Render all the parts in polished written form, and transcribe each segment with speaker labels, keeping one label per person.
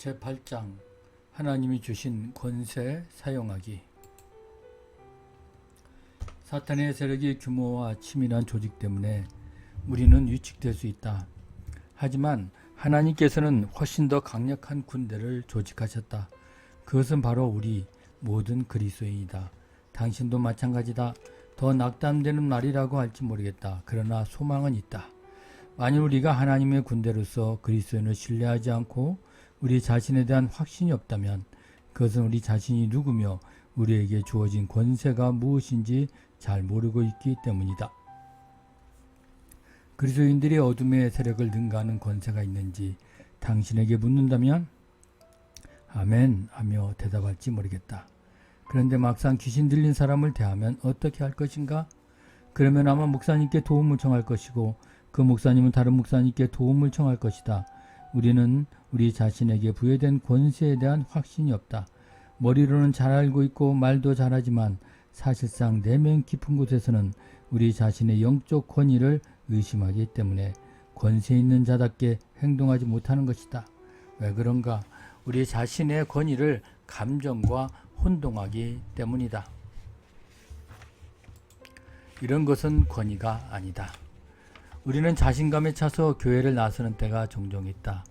Speaker 1: 제8장 하나님이 주신 권세 사용하기. 사탄의 세력의 규모와 치밀한 조직 때문에 우리는 위축될 수 있다. 하지만 하나님께서는 훨씬 더 강력한 군대를 조직하셨다. 그것은 바로 우리 모든 그리스도인이다. 당신도 마찬가지다. 더 낙담되는 말이라고 할지 모르겠다. 그러나 소망은 있다. 만일 우리가 하나님의 군대로서 그리스도인을 신뢰하지 않고 우리 자신에 대한 확신이 없다면 그것은 우리 자신이 누구며 우리에게 주어진 권세가 무엇인지 잘 모르고 있기 때문이다. 그리스도인들이 어둠의 세력을 능가하는 권세가 있는지 당신에게 묻는다면 아멘 하며 대답할지 모르겠다. 그런데 막상 귀신 들린 사람을 대하면 어떻게 할 것인가? 그러면 아마 목사님께 도움을 청할 것이고 그 목사님은 다른 목사님께 도움을 청할 것이다. 우리는 우리 자신에게 부여된 권세에 대한 확신이 없다. 머리로는 잘 알고 있고 말도 잘하지만 사실상 내면 깊은 곳에서는 우리 자신의 영적 권위를 의심하기 때문에 권세 있는 자답게 행동하지 못하는 것이다. 왜 그런가? 우리 자신의 권위를 감정과 혼동하기 때문이다. 이런 것은 권위가 아니다. 우리는 자신감에 차서 교회를 나서는 때가 종종 있다.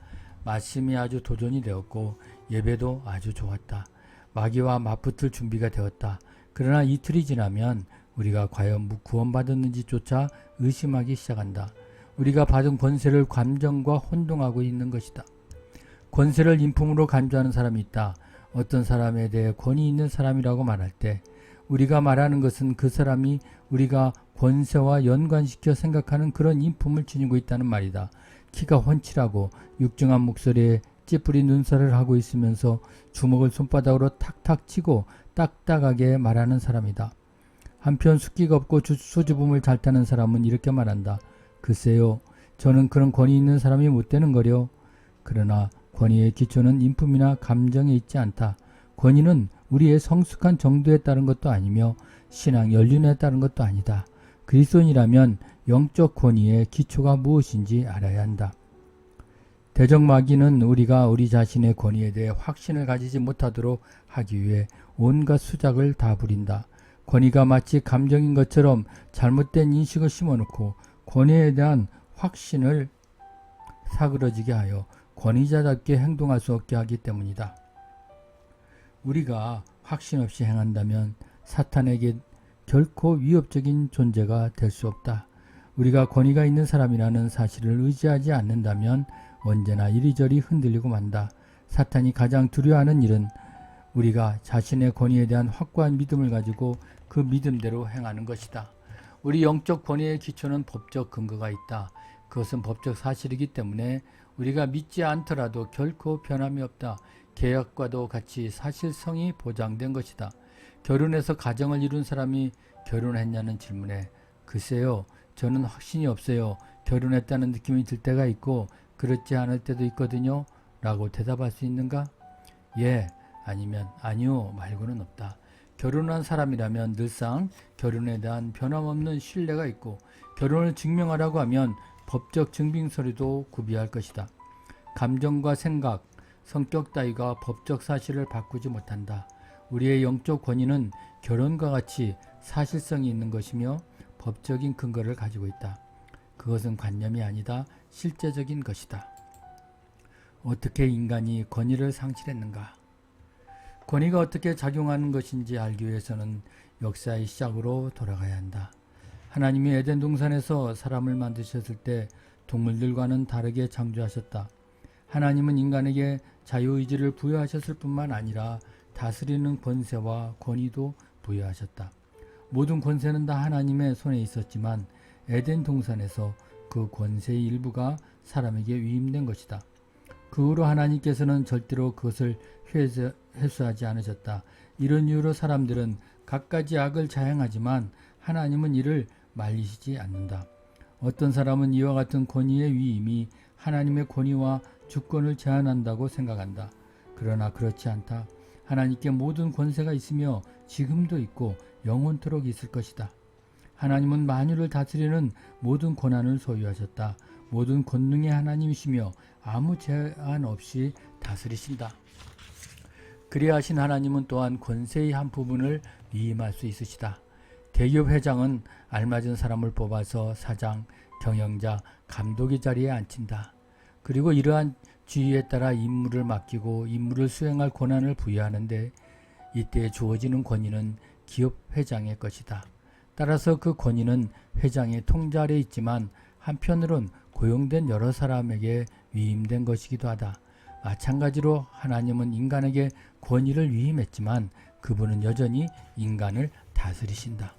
Speaker 1: 말씀이 아주 도전이 되었고 예배도 아주 좋았다. 마귀와 맞붙을 준비가 되었다. 그러나 이틀이 지나면 우리가 과연 구원받았는지조차 의심하기 시작한다. 우리가 받은 권세를 감정과 혼동하고 있는 것이다. 권세를 인품으로 간주하는 사람이 있다. 어떤 사람에 대해 권위 있는 사람이라고 말할 때 우리가 말하는 것은 그 사람이 우리가 권세와 연관시켜 생각하는 그런 인품을 지니고 있다는 말이다. 키가 훤칠하고 육중한 목소리에 찌푸린 눈살을 하고 있으면서 주먹을 손바닥으로 탁탁 치고 딱딱하게 말하는 사람이다. 한편 숫기가 없고 수줍음을 잘 타는 사람은 이렇게 말한다. 글쎄요, 저는 그런 권위 있는 사람이 못 되는 거려. 그러나 권위의 기초는 인품이나 감정에 있지 않다. 권위는 우리의 성숙한 정도에 따른 것도 아니며 신앙 연륜에 따른 것도 아니다. 그리스도인이라면 영적 권위의 기초가 무엇인지 알아야 한다. 대적 마귀는 우리가 우리 자신의 권위에 대해 확신을 가지지 못하도록 하기 위해 온갖 수작을 다 부린다. 권위가 마치 감정인 것처럼 잘못된 인식을 심어놓고 권위에 대한 확신을 사그러지게 하여 권위자답게 행동할 수 없게 하기 때문이다. 우리가 확신 없이 행한다면 사탄에게 결코 위협적인 존재가 될 수 없다. 우리가 권위가 있는 사람이라는 사실을 의지하지 않는다면 언제나 이리저리 흔들리고 만다. 사탄이 가장 두려워하는 일은 우리가 자신의 권위에 대한 확고한 믿음을 가지고 그 믿음대로 행하는 것이다. 우리 영적 권위의 기초는 법적 근거가 있다. 그것은 법적 사실이기 때문에 우리가 믿지 않더라도 결코 변함이 없다. 계약과도 같이 사실성이 보장된 것이다. 결혼해서 가정을 이룬 사람이 결혼했냐는 질문에 글쎄요, 저는 확신이 없어요. 결혼했다는 느낌이 들 때가 있고 그렇지 않을 때도 있거든요. 라고 대답할 수 있는가? 예, 아니면 아니요 말고는 없다. 결혼한 사람이라면 늘상 결혼에 대한 변함없는 신뢰가 있고 결혼을 증명하라고 하면 법적 증빙서류도 구비할 것이다. 감정과 생각, 성격 따위가 법적 사실을 바꾸지 못한다. 우리의 영적 권위는 결혼과 같이 사실성이 있는 것이며 법적인 근거를 가지고 있다. 그것은 관념이 아니다. 실제적인 것이다. 어떻게 인간이 권위를 상실했는가? 권위가 어떻게 작용하는 것인지 알기 위해서는 역사의 시작으로 돌아가야 한다. 하나님이 에덴 동산에서 사람을 만드셨을 때 동물들과는 다르게 창조하셨다. 하나님은 인간에게 자유의지를 부여하셨을 뿐만 아니라 다스리는 권세와 권위도 부여하셨다. 모든 권세는 다 하나님의 손에 있었지만 에덴 동산에서 그 권세의 일부가 사람에게 위임된 것이다. 그 후로 하나님께서는 절대로 그것을 회수하지 않으셨다. 이런 이유로 사람들은 갖가지 악을 자행하지만 하나님은 이를 말리시지 않는다. 어떤 사람은 이와 같은 권위의 위임이 하나님의 권위와 주권을 제한한다고 생각한다. 그러나 그렇지 않다. 하나님께 모든 권세가 있으며 지금도 있고 영원토록 있을 것이다. 하나님은 만유를 다스리는 모든 권한을 소유하셨다. 모든 권능의 하나님이시며 아무 제한 없이 다스리신다. 그리야 하신 하나님은 또한 권세의 한 부분을 위임할 수 있으시다. 대기업 회장은 알맞은 사람을 뽑아서 사장, 경영자, 감독의 자리에 앉힌다. 그리고 이러한 지위에 따라 임무를 맡기고 임무를 수행할 권한을 부여하는데 이때 주어지는 권위는 기업 회장의 것이다. 따라서 그 권위는 회장의 통제 아래 있지만 한편으론 고용된 여러 사람에게 위임된 것이기도 하다. 마찬가지로 하나님은 인간에게 권위를 위임했지만 그분은 여전히 인간을 다스리신다.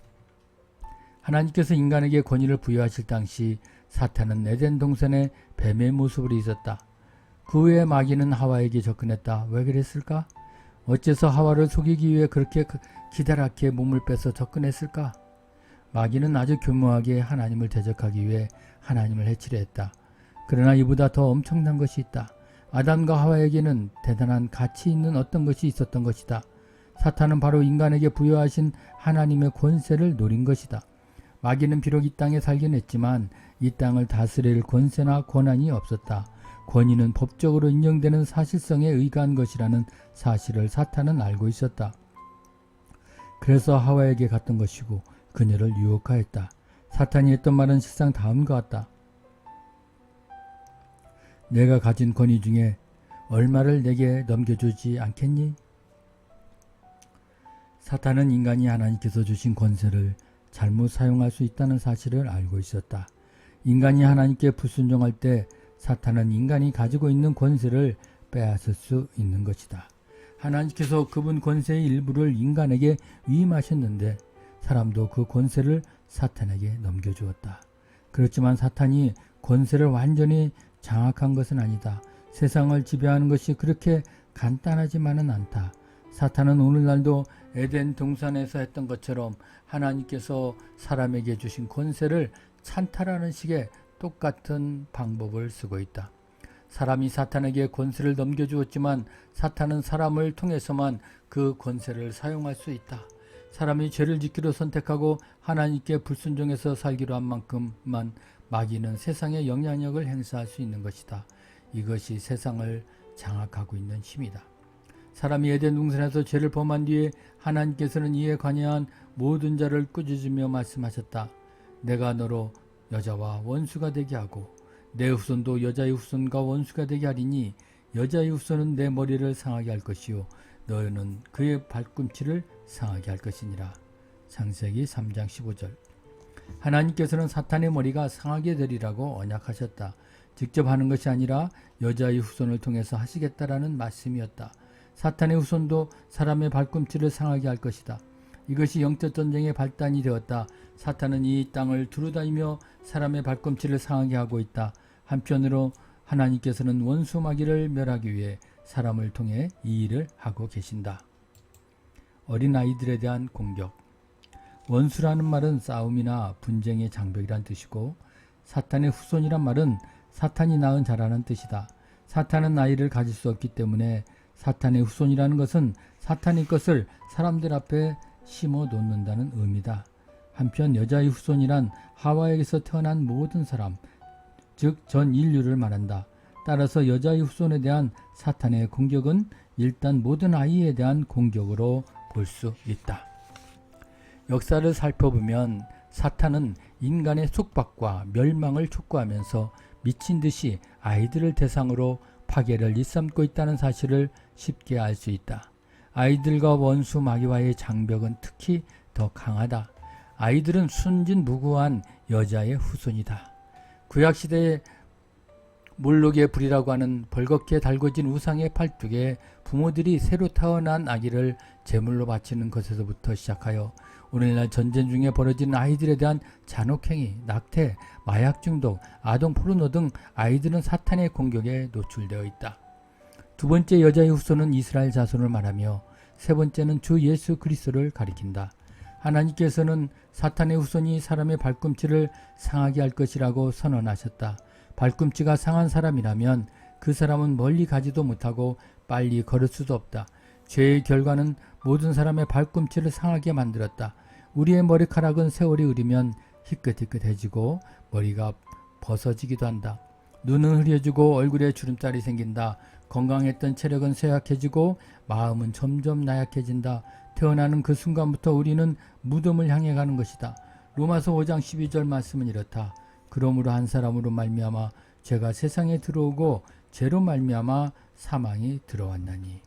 Speaker 1: 하나님께서 인간에게 권위를 부여하실 당시 사탄은 에덴 동산에 뱀의 모습으로 있었다. 그 후에 마귀는 하와에게 접근했다. 왜 그랬을까? 어째서 하와를 속이기 위해 그렇게 기다랗게 몸을 빼서 접근했을까? 마귀는 아주 교묘하게 하나님을 대적하기 위해 하나님을 해치려 했다. 그러나 이보다 더 엄청난 것이 있다. 아담과 하와에게는 대단한 가치 있는 어떤 것이 있었던 것이다. 사탄은 바로 인간에게 부여하신 하나님의 권세를 노린 것이다. 마귀는 비록 이 땅에 살긴 했지만 이 땅을 다스릴 권세나 권한이 없었다. 권위는 법적으로 인정되는 사실성에 의거한 것이라는 사실을 사탄은 알고 있었다. 그래서 하와에게 갔던 것이고 그녀를 유혹하였다. 사탄이 했던 말은 실상 다음과 같다. 내가 가진 권위 중에 얼마를 내게 넘겨주지 않겠니? 사탄은 인간이 하나님께서 주신 권세를 잘못 사용할 수 있다는 사실을 알고 있었다. 인간이 하나님께 불순종할 때 사탄은 인간이 가지고 있는 권세를 빼앗을 수 있는 것이다. 하나님께서 그분 권세의 일부를 인간에게 위임하셨는데 사람도 그 권세를 사탄에게 넘겨주었다. 그렇지만 사탄이 권세를 완전히 장악한 것은 아니다. 세상을 지배하는 것이 그렇게 간단하지만은 않다. 사탄은 오늘날도 에덴 동산에서 했던 것처럼 하나님께서 사람에게 주신 권세를 찬탈하는 식의 똑같은 방법을 쓰고 있다. 사람이 사탄에게 권세를 넘겨주었지만 사탄은 사람을 통해서만 그 권세를 사용할 수 있다. 사람이 죄를 짓기로 선택하고 하나님께 불순종해서 살기로 한 만큼만 마귀는 세상에 영향력을 행사할 수 있는 것이다. 이것이 세상을 장악하고 있는 힘이다. 사람이 에덴 동산에서 죄를 범한 뒤에 하나님께서는 이에 관여한 모든 자를 꾸짖으며 말씀하셨다. 내가 너로 여자와 원수가 되게 하고 내 후손도 여자의 후손과 원수가 되게 하리니 여자의 후손은 내 머리를 상하게 할 것이요 너희는 그의 발꿈치를 상하게 할 것이니라. 창세기 3장 15절. 하나님께서는 사탄의 머리가 상하게 되리라고 언약하셨다. 직접 하는 것이 아니라 여자의 후손을 통해서 하시겠다라는 말씀이었다. 사탄의 후손도 사람의 발꿈치를 상하게 할 것이다. 이것이 영적 전쟁의 발단이 되었다. 사탄은 이 땅을 두루다니며 사람의 발꿈치를 상하게 하고 있다. 한편으로 하나님께서는 원수 마귀를 멸하기 위해 사람을 통해 이 일을 하고 계신다. 어린아이들에 대한 공격. 원수라는 말은 싸움이나 분쟁의 장벽이란 뜻이고 사탄의 후손이란 말은 사탄이 낳은 자라는 뜻이다. 사탄은 아이를 가질 수 없기 때문에 사탄의 후손이라는 것은 사탄의 것을 사람들 앞에 심어 놓는다는 의미다. 한편 여자의 후손이란 하와에게서 태어난 모든 사람, 즉 전 인류를 말한다. 따라서 여자의 후손에 대한 사탄의 공격은 일단 모든 아이에 대한 공격으로 볼 수 있다. 역사를 살펴보면 사탄은 인간의 속박과 멸망을 촉구하면서 미친 듯이 아이들을 대상으로 파괴를 일삼고 있다는 사실을 쉽게 알 수 있다. 아이들과 원수 마귀와의 장벽은 특히 더 강하다. 아이들은 순진무구한 여자의 후손이다. 구약시대의 몰록의 불이라고 하는 벌겋게 달궈진 우상의 팔뚝에 부모들이 새로 태어난 아기를 제물로 바치는 것에서부터 시작하여 오늘날 전쟁 중에 벌어지는 아이들에 대한 잔혹행위, 낙태, 마약 중독, 아동 포르노 등 아이들은 사탄의 공격에 노출되어 있다. 두 번째 여자의 후손은 이스라엘 자손을 말하며 세 번째는 주 예수 그리스도를 가리킨다. 하나님께서는 사탄의 후손이 사람의 발꿈치를 상하게 할 것이라고 선언하셨다. 발꿈치가 상한 사람이라면 그 사람은 멀리 가지도 못하고 빨리 걸을 수도 없다. 죄의 결과는 모든 사람의 발꿈치를 상하게 만들었다. 우리의 머리카락은 세월이 흐르면 희끗희끗해지고 머리가 벗어지기도 한다. 눈은 흐려지고 얼굴에 주름살이 생긴다. 건강했던 체력은 쇠약해지고 마음은 점점 나약해진다. 태어나는 그 순간부터 우리는 무덤을 향해 가는 것이다. 로마서 5장 12절 말씀은 이렇다. 그러므로 한 사람으로 말미암아 죄가 세상에 들어오고 죄로 말미암아 사망이 들어왔나니.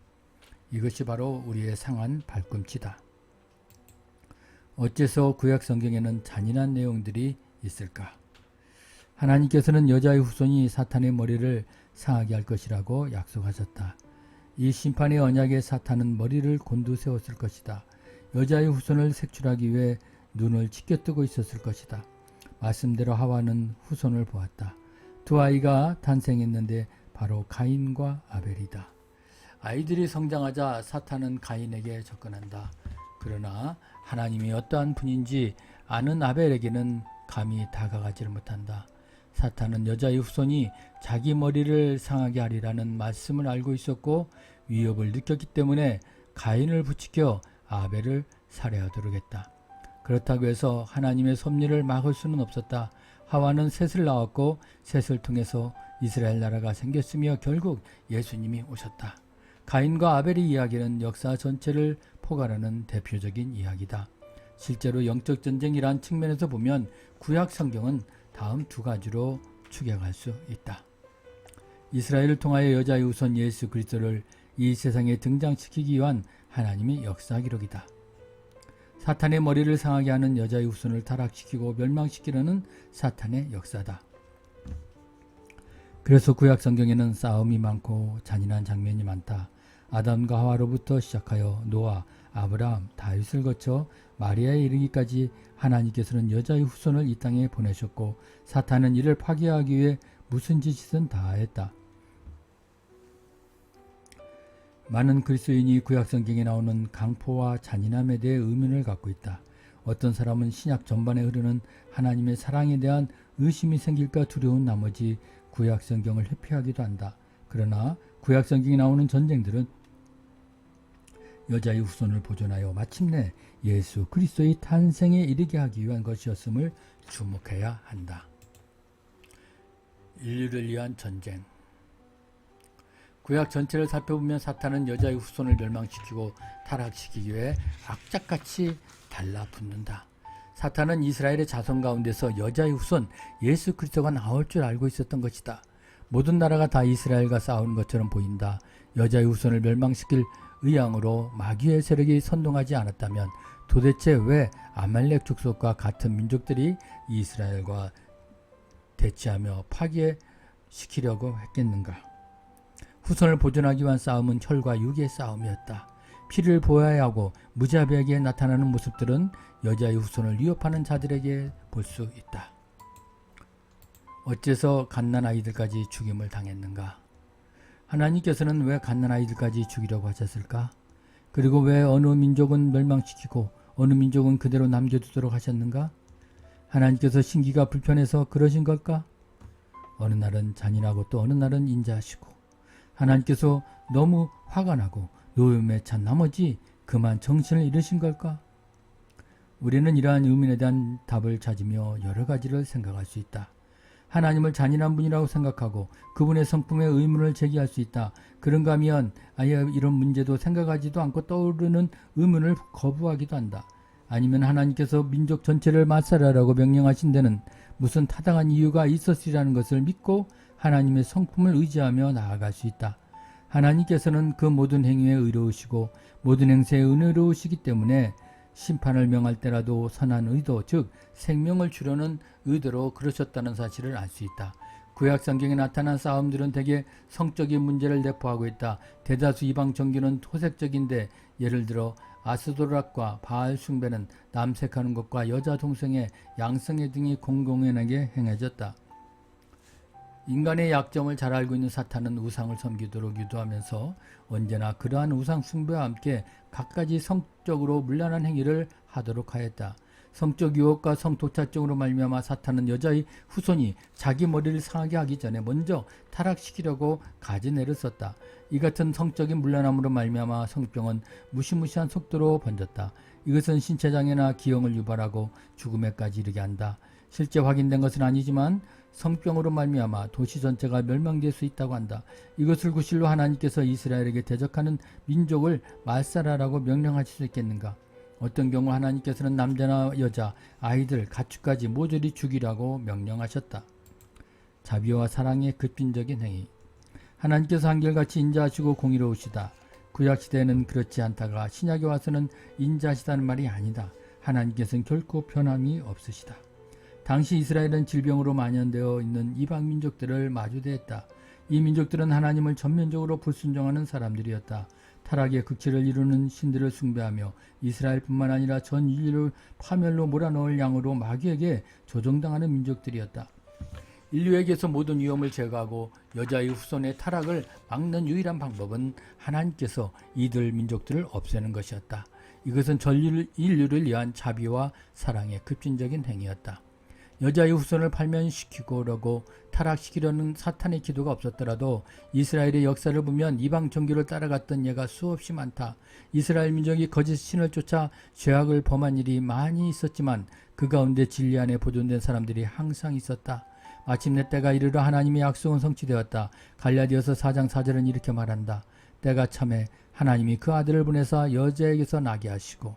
Speaker 1: 이것이 바로 우리의 상한 발꿈치다. 어째서 구약 성경에는 잔인한 내용들이 있을까? 하나님께서는 여자의 후손이 사탄의 머리를 상하게 할 것이라고 약속하셨다. 이 심판의 언약에 사탄은 머리를 곤두세웠을 것이다. 여자의 후손을 색출하기 위해 눈을 치켜뜨고 있었을 것이다. 말씀대로 하와는 후손을 보았다. 두 아이가 탄생했는데 바로 가인과 아벨이다. 아이들이 성장하자 사탄은 가인에게 접근한다. 그러나 하나님이 어떠한 분인지 아는 아벨에게는 감히 다가가지를 못한다. 사탄은 여자의 후손이 자기 머리를 상하게 하리라는 말씀을 알고 있었고 위협을 느꼈기 때문에 가인을 부추겨 아벨을 살해하도록 했다. 그렇다고 해서 하나님의 섭리를 막을 수는 없었다. 하와는 셋을 낳았고 셋을 통해서 이스라엘 나라가 생겼으며 결국 예수님이 오셨다. 가인과 아벨의 이야기는 역사 전체를 포괄하는 대표적인 이야기다. 실제로 영적 전쟁이란 측면에서 보면 구약 성경은 다음 두 가지로 추격할 수 있다. 이스라엘을 통하여 여자의 후손 예수 그리스도를 이 세상에 등장시키기 위한 하나님의 역사 기록이다. 사탄의 머리를 상하게 하는 여자의 후손을 타락시키고 멸망시키려는 사탄의 역사다. 그래서 구약 성경에는 싸움이 많고 잔인한 장면이 많다. 아담과 하와로부터 시작하여 노아, 아브라함, 다윗을 거쳐 마리아에 이르기까지 하나님께서는 여자의 후손을 이 땅에 보내셨고 사탄은 이를 파괴하기 위해 무슨 짓이든 다 했다. 많은 그리스도인이 구약 성경에 나오는 강포와 잔인함에 대해 의문을 갖고 있다. 어떤 사람은 신약 전반에 흐르는 하나님의 사랑에 대한 의심이 생길까 두려운 나머지 구약 성경을 회피하기도 한다. 그러나 구약 성경에 나오는 전쟁들은 여자의 후손을 보존하여 마침내 예수 그리스도의 탄생에 이르게 하기 위한 것이었음을 주목해야 한다. 인류를 위한 전쟁. 구약 전체를 살펴보면 사탄은 여자의 후손을 멸망시키고 타락시키기 위해 악착같이 달라붙는다. 사탄은 이스라엘의 자손 가운데서 여자의 후손 예수 그리스도가 나올 줄 알고 있었던 것이다. 모든 나라가 다 이스라엘과 싸우는 것처럼 보인다. 여자의 후손을 멸망시킬 의향으로 마귀의 세력이 선동하지 않았다면 도대체 왜 아말렉 족속과 같은 민족들이 이스라엘과 대치하며 파괴시키려고 했겠는가? 후손을 보존하기 위한 싸움은 혈과 육의 싸움이었다. 피를 보아야 하고 무자비하게 나타나는 모습들은 여자의 후손을 위협하는 자들에게 볼 수 있다. 어째서 갓난아이들까지 죽임을 당했는가? 하나님께서는 왜 갓난아이들까지 죽이려고 하셨을까? 그리고 왜 어느 민족은 멸망시키고 어느 민족은 그대로 남겨두도록 하셨는가? 하나님께서 신기가 불편해서 그러신 걸까? 어느 날은 잔인하고 또 어느 날은 인자하시고 하나님께서 너무 화가 나고 노염에 찬 나머지 그만 정신을 잃으신 걸까? 우리는 이러한 의문에 대한 답을 찾으며 여러 가지를 생각할 수 있다. 하나님을 잔인한 분이라고 생각하고 그분의 성품에 의문을 제기할 수 있다. 그런가 하면 아예 이런 문제도 생각하지도 않고 떠오르는 의문을 거부하기도 한다. 아니면 하나님께서 민족 전체를 말살하라고 명령하신 데는 무슨 타당한 이유가 있었으리라는 것을 믿고 하나님의 성품을 의지하며 나아갈 수 있다. 하나님께서는 그 모든 행위에 의로우시고 모든 행세에 은혜로우시기 때문에 심판을 명할 때라도 선한 의도, 즉 생명을 주려는 의도로 그러셨다는 사실을 알 수 있다. 구약 성경에 나타난 싸움들은 대개 성적인 문제를 내포하고 있다. 대다수 이방 종교는 토색적인데 예를 들어 아스도락과 바알 숭배는 남색하는 것과 여자 동성애, 양성애 등이 공공연하게 행해졌다. 인간의 약점을 잘 알고 있는 사탄은 우상을 섬기도록 유도하면서 언제나 그러한 우상 숭배와 함께 갖가지 성적으로 문란한 행위를 하도록 하였다. 성적 유혹과 성도착증으로 말미암아 사탄은 여자의 후손이 자기 머리를 상하게 하기 전에 먼저 타락시키려고 가지내를 썼다. 이 같은 성적인 문란함으로 말미암아 성병은 무시무시한 속도로 번졌다. 이것은 신체장애나 기형을 유발하고 죽음에까지 이르게 한다. 실제 확인된 것은 아니지만 성병으로 말미암아 도시 전체가 멸망될 수 있다고 한다. 이것을 구실로 하나님께서 이스라엘에게 대적하는 민족을 말살하라고 명령하실 수 있겠는가? 어떤 경우 하나님께서는 남자나 여자, 아이들, 가축까지 모조리 죽이라고 명령하셨다. 자비와 사랑의 급진적인 행위. 하나님께서 한결같이 인자하시고 공의로우시다. 구약시대에는 그렇지 않다가 신약에 와서는 인자하시다는 말이 아니다. 하나님께서는 결코 변함이 없으시다. 당시 이스라엘은 질병으로 만연되어 있는 이방 민족들을 마주대했다. 이 민족들은 하나님을 전면적으로 불순종하는 사람들이었다. 타락의 극치를 이루는 신들을 숭배하며 이스라엘뿐만 아니라 전 인류를 파멸로 몰아넣을 양으로 마귀에게 조종당하는 민족들이었다. 인류에게서 모든 위험을 제거하고 여자의 후손의 타락을 막는 유일한 방법은 하나님께서 이들 민족들을 없애는 것이었다. 이것은 전 인류를 위한 자비와 사랑의 급진적인 행위였다. 여자의 후손을 발면시키려고 타락시키려는 사탄의 기도가 없었더라도 이스라엘의 역사를 보면 이방 종교를 따라갔던 예가 수없이 많다. 이스라엘 민족이 거짓 신을 쫓아 죄악을 범한 일이 많이 있었지만 그 가운데 진리 안에 보존된 사람들이 항상 있었다. 마침내 때가 이르러 하나님의 약속은 성취되었다. 갈라디아서 4장 4절은 이렇게 말한다. 때가 참에 하나님이 그 아들을 보내사 여자에게서 나게 하시고.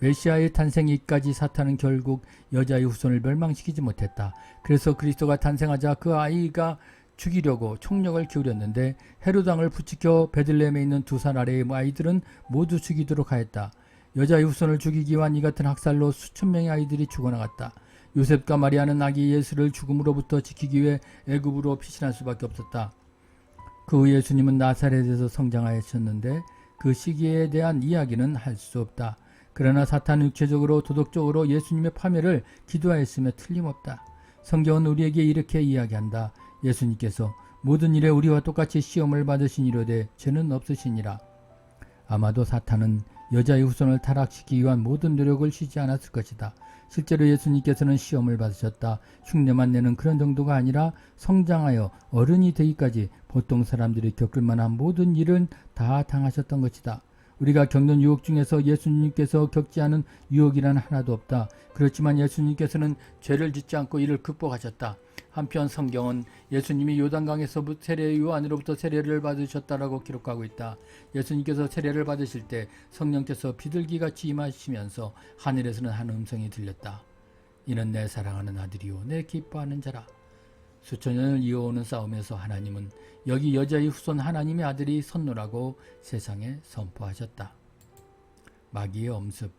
Speaker 1: 메시아의 탄생이까지 사탄은 결국 여자의 후손을 멸망시키지 못했다. 그래서 그리스도가 탄생하자 그 아이가 죽이려고 총력을 기울였는데 헤롯 왕을 부추겨 베들레헴에 있는 2살 아래의 아이들은 모두 죽이도록 하였다. 여자의 후손을 죽이기 위한 이 같은 학살로 수천 명의 아이들이 죽어나갔다. 요셉과 마리아는 아기 예수를 죽음으로부터 지키기 위해 애굽으로 피신할 수밖에 없었다. 그 후 예수님은 나사렛에서 성장하셨는데 그 시기에 대한 이야기는 할 수 없다. 그러나 사탄은 육체적으로 도덕적으로 예수님의 파멸을 기도하였으며 틀림없다. 성경은 우리에게 이렇게 이야기한다. 예수님께서 모든 일에 우리와 똑같이 시험을 받으시니로되 죄는 없으시니라. 아마도 사탄은 여자의 후손을 타락시키기 위한 모든 노력을 쉬지 않았을 것이다. 실제로 예수님께서는 시험을 받으셨다. 흉내만 내는 그런 정도가 아니라 성장하여 어른이 되기까지 보통 사람들이 겪을 만한 모든 일은 다 당하셨던 것이다. 우리가 겪는 유혹 중에서 예수님께서 겪지 않은 유혹이란 하나도 없다. 그렇지만 예수님께서는 죄를 짓지 않고 이를 극복하셨다. 한편 성경은 예수님이 요단강에서 세례 요한으로부터 세례를 받으셨다라고 기록하고 있다. 예수님께서 세례를 받으실 때 성령께서 비둘기같이 임하시면서 하늘에서는 한 음성이 들렸다. 이는 내 사랑하는 아들이요 내 기뻐하는 자라. 수천 년을 이어오는 싸움에서 하나님은 여기 여자의 후손 하나님의 아들이 선노라고 세상에 선포하셨다. 마귀의 엄습.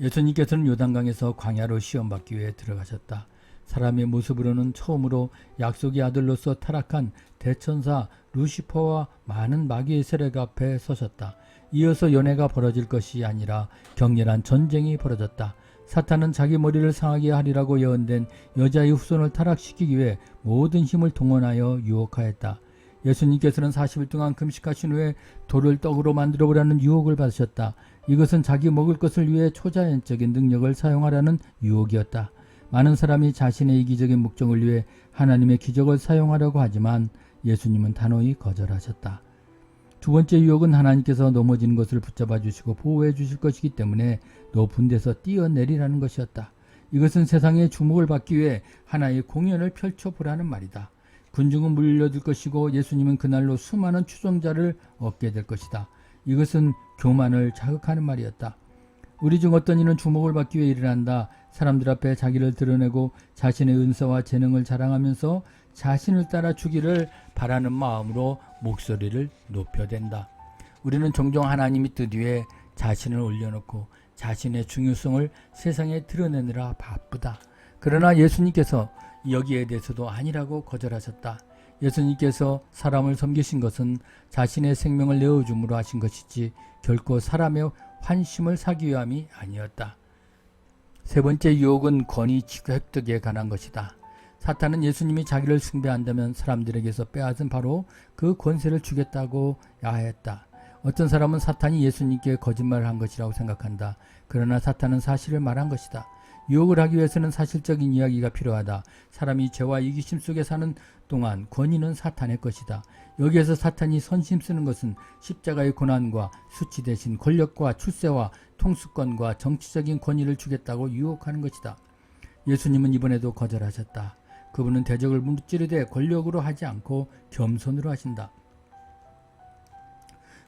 Speaker 1: 예수님께서는 요단강에서 광야로 시험받기 위해 들어가셨다. 사람의 모습으로는 처음으로 약속의 아들로서 타락한 대천사 루시퍼와 많은 마귀의 세력 앞에 서셨다. 이어서 연애가 벌어질 것이 아니라 격렬한 전쟁이 벌어졌다. 사탄은 자기 머리를 상하게 하리라고 예언된 여자의 후손을 타락시키기 위해 모든 힘을 동원하여 유혹하였다. 예수님께서는 40일 동안 금식하신 후에 돌을 떡으로 만들어보라는 유혹을 받으셨다. 이것은 자기 먹을 것을 위해 초자연적인 능력을 사용하라는 유혹이었다. 많은 사람이 자신의 이기적인 목적을 위해 하나님의 기적을 사용하려고 하지만 예수님은 단호히 거절하셨다. 두 번째 유혹은 하나님께서 넘어지는 것을 붙잡아 주시고 보호해 주실 것이기 때문에 높은 데서 뛰어내리라는 것이었다. 이것은 세상의 주목을 받기 위해 하나의 공연을 펼쳐보라는 말이다. 군중은 물려들 것이고 예수님은 그날로 수많은 추종자를 얻게 될 것이다. 이것은 교만을 자극하는 말이었다. 우리 중 어떤 이는 주목을 받기 위해 일을 한다. 사람들 앞에 자기를 드러내고 자신의 은사와 재능을 자랑하면서 자신을 따라 주기를 바라는 마음으로 목소리를 높여댄다. 우리는 종종 하나님의 뜻 위에 자신을 올려놓고 자신의 중요성을 세상에 드러내느라 바쁘다. 그러나 예수님께서 여기에 대해서도 아니라고 거절하셨다. 예수님께서 사람을 섬기신 것은 자신의 생명을 내어줌으로 하신 것이지 결코 사람의 환심을 사기 위함이 아니었다. 세 번째 유혹은 권위 획득에 관한 것이다. 사탄은 예수님이 자기를 숭배한다면 사람들에게서 빼앗은 바로 그 권세를 주겠다고 야했다. 어떤 사람은 사탄이 예수님께 거짓말을 한 것이라고 생각한다. 그러나 사탄은 사실을 말한 것이다. 유혹을 하기 위해서는 사실적인 이야기가 필요하다. 사람이 죄와 이기심 속에 사는 동안 권위는 사탄의 것이다. 여기에서 사탄이 선심 쓰는 것은 십자가의 고난과 수치 대신 권력과 출세와 통수권과 정치적인 권위를 주겠다고 유혹하는 것이다. 예수님은 이번에도 거절하셨다. 그분은 대적을 무찌르되 권력으로 하지 않고 겸손으로 하신다.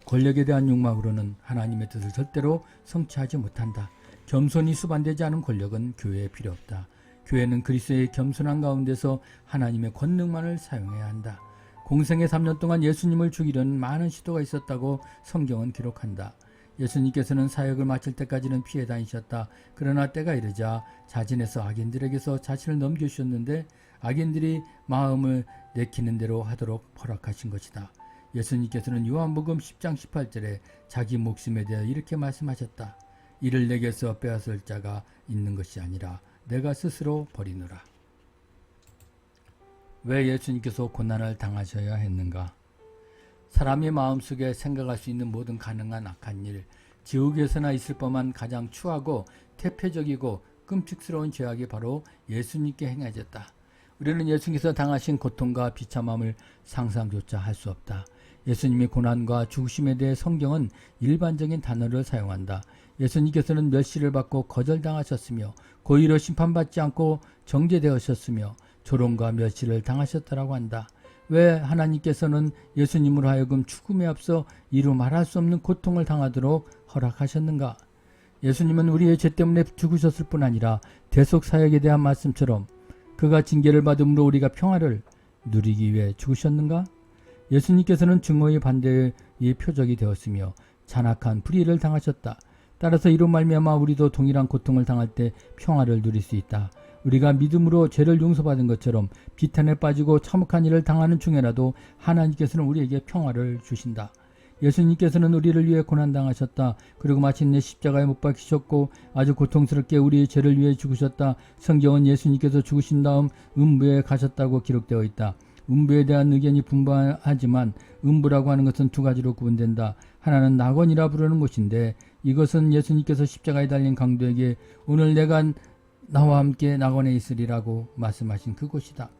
Speaker 1: 권력에 대한 욕망으로는 하나님의 뜻을 절대로 성취하지 못한다. 겸손이 수반되지 않은 권력은 교회에 필요 없다. 교회는 그리스도의 겸손한 가운데서 하나님의 권능만을 사용해야 한다. 공생의 3년 동안 예수님을 죽이려는 많은 시도가 있었다고 성경은 기록한다. 예수님께서는 사역을 마칠 때까지는 피해 다니셨다. 그러나 때가 이르자 자진해서 악인들에게서 자신을 넘겨주셨는데 악인들이 마음을 내키는 대로 하도록 허락하신 것이다. 예수님께서는 요한복음 10장 18절에 자기 목숨에 대해 이렇게 말씀하셨다. 이를 내게서 빼앗을 자가 있는 것이 아니라 내가 스스로 버리노라. 왜 예수님께서 고난을 당하셔야 했는가? 사람의 마음속에 생각할 수 있는 모든 가능한 악한 일, 지옥에서나 있을 법한 가장 추하고 태폐적이고 끔찍스러운 죄악이 바로 예수님께 행해졌다. 우리는 예수님께서 당하신 고통과 비참함을 상상조차 할 수 없다. 예수님의 고난과 죽으심에 대해 성경은 일반적인 단어를 사용한다. 예수님께서는 멸시를 받고 거절당하셨으며 고의로 심판받지 않고 정죄되었으며 조롱과 멸시를 당하셨다라고 한다. 왜 하나님께서는 예수님으로 하여금 죽음에 앞서 이루 말할 수 없는 고통을 당하도록 허락하셨는가? 예수님은 우리의 죄 때문에 죽으셨을 뿐 아니라 대속 사역에 대한 말씀처럼 그가 징계를 받음으로 우리가 평화를 누리기 위해 죽으셨는가? 예수님께서는 증오의 반대의 표적이 되었으며 잔악한 불의를 당하셨다. 따라서 이로 말미암아 우리도 동일한 고통을 당할 때 평화를 누릴 수 있다. 우리가 믿음으로 죄를 용서받은 것처럼 비탄에 빠지고 참혹한 일을 당하는 중에라도 하나님께서는 우리에게 평화를 주신다. 예수님께서는 우리를 위해 고난당하셨다. 그리고 마침내 십자가에 못 박히셨고 아주 고통스럽게 우리의 죄를 위해 죽으셨다. 성경은 예수님께서 죽으신 다음 음부에 가셨다고 기록되어 있다. 음부에 대한 의견이 분분하지만 음부라고 하는 것은 두 가지로 구분된다. 하나는 낙원이라 부르는 곳인데 이것은 예수님께서 십자가에 달린 강도에게 오늘 내가 나와 함께 낙원에 있으리라고 말씀하신 그곳이다.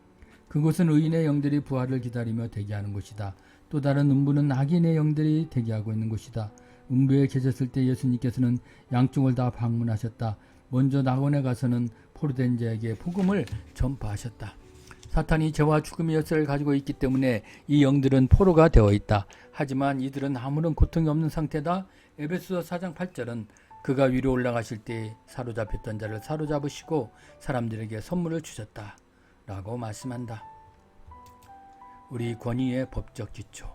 Speaker 1: 그곳은 의인의 영들이 부활을 기다리며 대기하는 곳이다. 또 다른 음부는 악인의 영들이 대기하고 있는 곳이다. 음부에 계셨을 때 예수님께서는 양쪽을 다 방문하셨다. 먼저 낙원에 가서는 포로된 자에게 복음을 전파하셨다. 사탄이 죄와 죽음의 열쇠를 가지고 있기 때문에 이 영들은 포로가 되어 있다. 하지만 이들은 아무런 고통이 없는 상태다. 에베소서 4장 8절은 그가 위로 올라가실 때 사로잡혔던 자를 사로잡으시고 사람들에게 선물을 주셨다 라고 말씀한다. 우리 권위의 법적 기초.